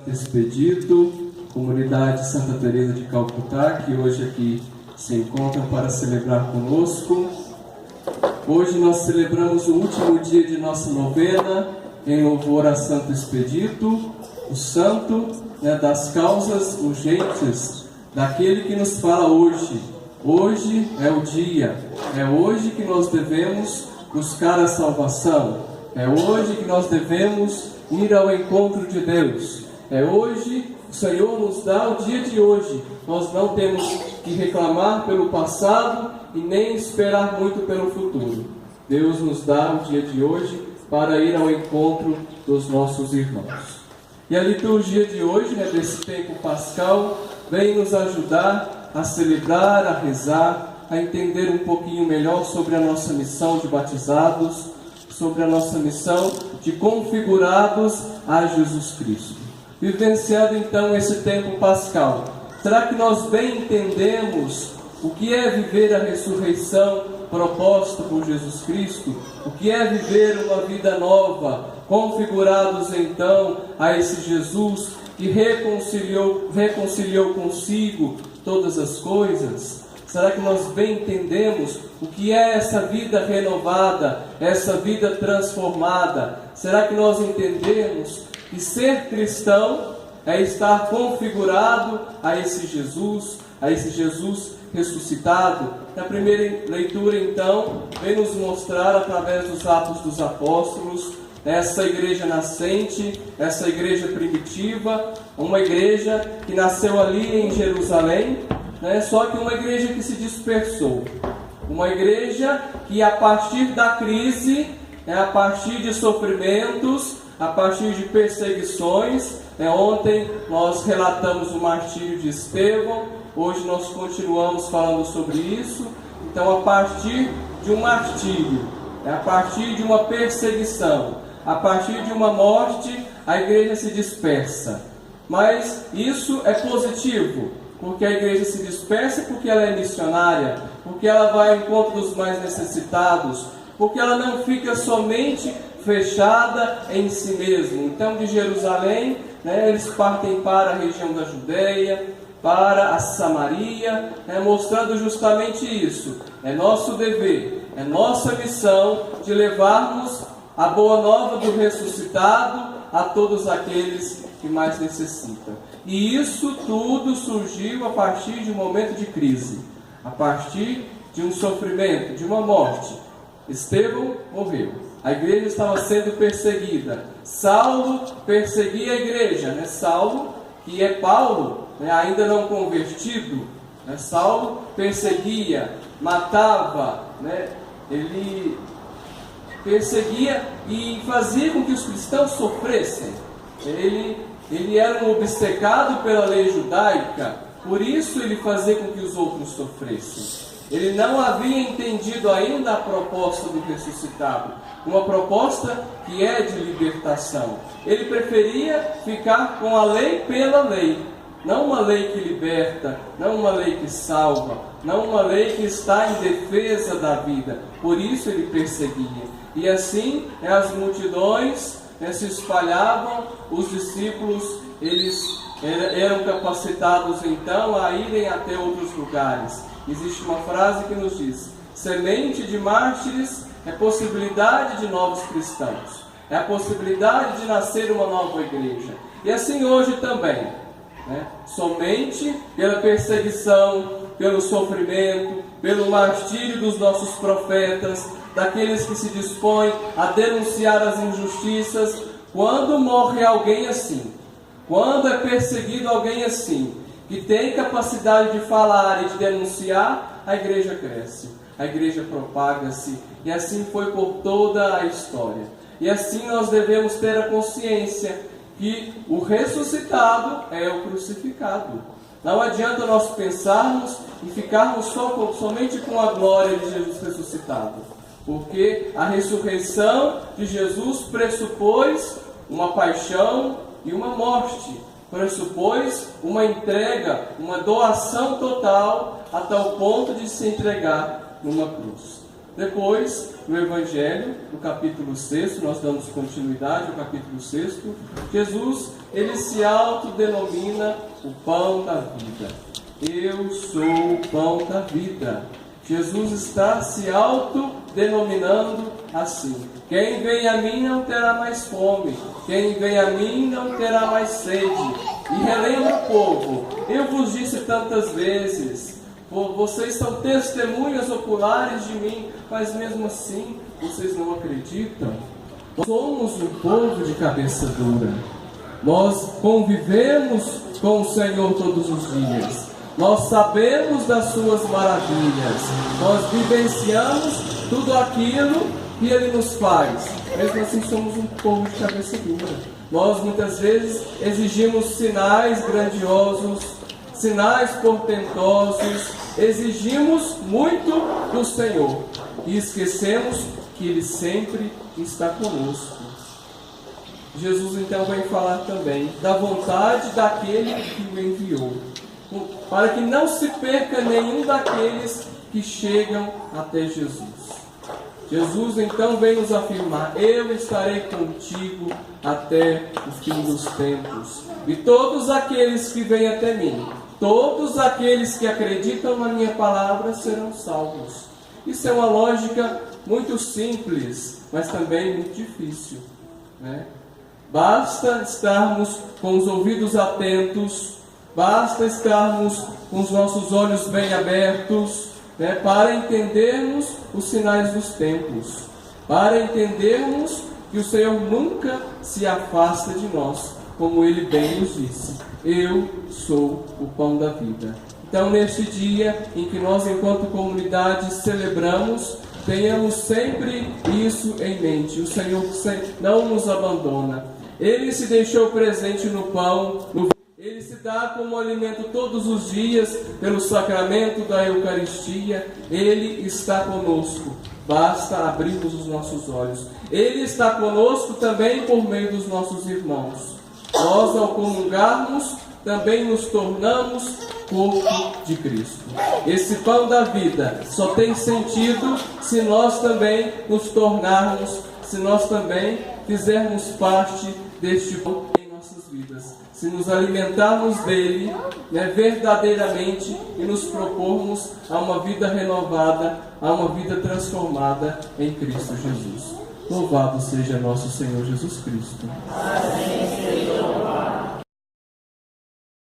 Expedito, comunidade Santa Teresa de Calcutá, que hoje aqui se encontram para celebrar conosco. Hoje nós celebramos o último dia de nossa novena em louvor a Santo Expedito, o santo das causas urgentes, daquele que nos fala hoje. Hoje é o dia, é hoje que nós devemos buscar a salvação, é hoje que nós devemos ir ao encontro de Deus. É hoje, o Senhor nos dá o dia de hoje. Nós não temos que reclamar pelo passado e nem esperar muito pelo futuro. Deus nos dá o dia de hoje para ir ao encontro dos nossos irmãos. E a liturgia de hoje, desse tempo pascal, vem nos ajudar a celebrar, a rezar, a entender um pouquinho melhor sobre a nossa missão de batizados, sobre a nossa missão de configurados a Jesus Cristo. Vivenciado então esse tempo pascal, será que nós bem entendemos o que é viver a ressurreição proposta por Jesus Cristo? O que é viver uma vida nova, configurados então a esse Jesus que reconciliou consigo todas as coisas? Será que nós bem entendemos o que é essa vida renovada, essa vida transformada? Será que nós entendemos que ser cristão é estar configurado a esse Jesus ressuscitado? Na primeira leitura, então, vem nos mostrar através dos Atos dos Apóstolos essa igreja nascente, essa igreja primitiva, uma igreja que nasceu ali em Jerusalém, só que uma igreja que se dispersou, uma igreja que a partir da crise, a partir de sofrimentos, a partir de perseguições, ontem nós relatamos o martírio de Estevão, hoje nós continuamos falando sobre isso. Então, a partir de um martírio, a partir de uma perseguição, a partir de uma morte, a igreja se dispersa. Mas isso é positivo, porque a igreja se dispersa porque ela é missionária, porque ela vai ao encontro dos mais necessitados, porque ela não fica somente fechada em si mesma. Então, de Jerusalém, eles partem para a região da Judéia, para a Samaria, mostrando justamente isso. É nosso dever, é nossa missão de levarmos a boa nova do ressuscitado a todos aqueles que mais necessitam. E isso tudo surgiu a partir de um momento de crise, a partir de um sofrimento, de uma morte. Estevão morreu. A igreja estava sendo perseguida. Saulo perseguia a igreja. Saulo, que é Paulo, ainda não convertido. Saulo perseguia, matava, ele perseguia e fazia com que os cristãos sofressem. Ele era um obcecado pela lei judaica, por isso ele fazia com que os outros sofressem. Ele não havia entendido ainda a proposta do ressuscitado, uma proposta que é de libertação. Ele preferia ficar com a lei pela lei, não uma lei que liberta, não uma lei que salva, não uma lei que está em defesa da vida. Por isso ele perseguia. E assim as multidões se espalhavam, os discípulos eles eram capacitados então a irem até outros lugares. Existe uma frase que nos diz: semente de mártires é possibilidade de novos cristãos, é a possibilidade de nascer uma nova igreja. E assim hoje também, somente pela perseguição, pelo sofrimento, pelo martírio dos nossos profetas, daqueles que se dispõem a denunciar as injustiças, quando morre alguém assim, quando é perseguido alguém assim, que tem capacidade de falar e de denunciar, a igreja cresce, a igreja propaga-se, e assim foi por toda a história. E assim nós devemos ter a consciência que o ressuscitado é o crucificado. Não adianta nós pensarmos e ficarmos somente com a glória de Jesus ressuscitado, porque a ressurreição de Jesus pressupôs uma paixão e uma morte, pressupôs uma entrega, uma doação total, a tal ponto de se entregar numa cruz. Depois, no Evangelho, no capítulo 6, nós damos continuidade ao capítulo 6, Jesus, ele se autodenomina o pão da vida. Eu sou o pão da vida. Jesus está se autodenominando assim. Quem vem a mim não terá mais fome. Quem vem a mim não terá mais sede. E relembra o povo, eu vos disse tantas vezes, vocês são testemunhas oculares de mim, mas mesmo assim vocês não acreditam. Nós somos um povo de cabeça dura. Nós convivemos com o Senhor todos os dias. Nós sabemos das suas maravilhas. Nós vivenciamos tudo aquilo que Ele nos faz. Mesmo assim somos um povo de cabeça dura. Nós muitas vezes exigimos sinais grandiosos, sinais portentosos, exigimos muito do Senhor e esquecemos que Ele sempre está conosco. Jesus então vai falar também da vontade daquele que o enviou, para que não se perca nenhum daqueles que chegam até Jesus. Jesus então vem nos afirmar: eu estarei contigo até o fim dos tempos. E todos aqueles que vêm até mim, todos aqueles que acreditam na minha palavra serão salvos. Isso é uma lógica muito simples, mas também muito difícil, né? Basta estarmos com os ouvidos atentos, basta estarmos com os nossos olhos bem abertos, né, para entendermos os sinais dos tempos, para entendermos que o Senhor nunca se afasta de nós, como Ele bem nos disse: eu sou o pão da vida. Então, neste dia em que nós, enquanto comunidade, celebramos, tenhamos sempre isso em mente. O Senhor não nos abandona. Ele se deixou presente no pão, Ele se dá como alimento todos os dias pelo sacramento da Eucaristia. Ele está conosco. Basta abrirmos os nossos olhos. Ele está conosco também por meio dos nossos irmãos. Nós, ao comungarmos, também nos tornamos corpo de Cristo. Esse pão da vida só tem sentido se nós também nos tornarmos, se nós também fizermos parte deste pão em nossas vidas. Se nos alimentarmos dele, né, verdadeiramente, e nos propormos a uma vida renovada, a uma vida transformada em Cristo Jesus. Louvado seja nosso Senhor Jesus Cristo. Amém.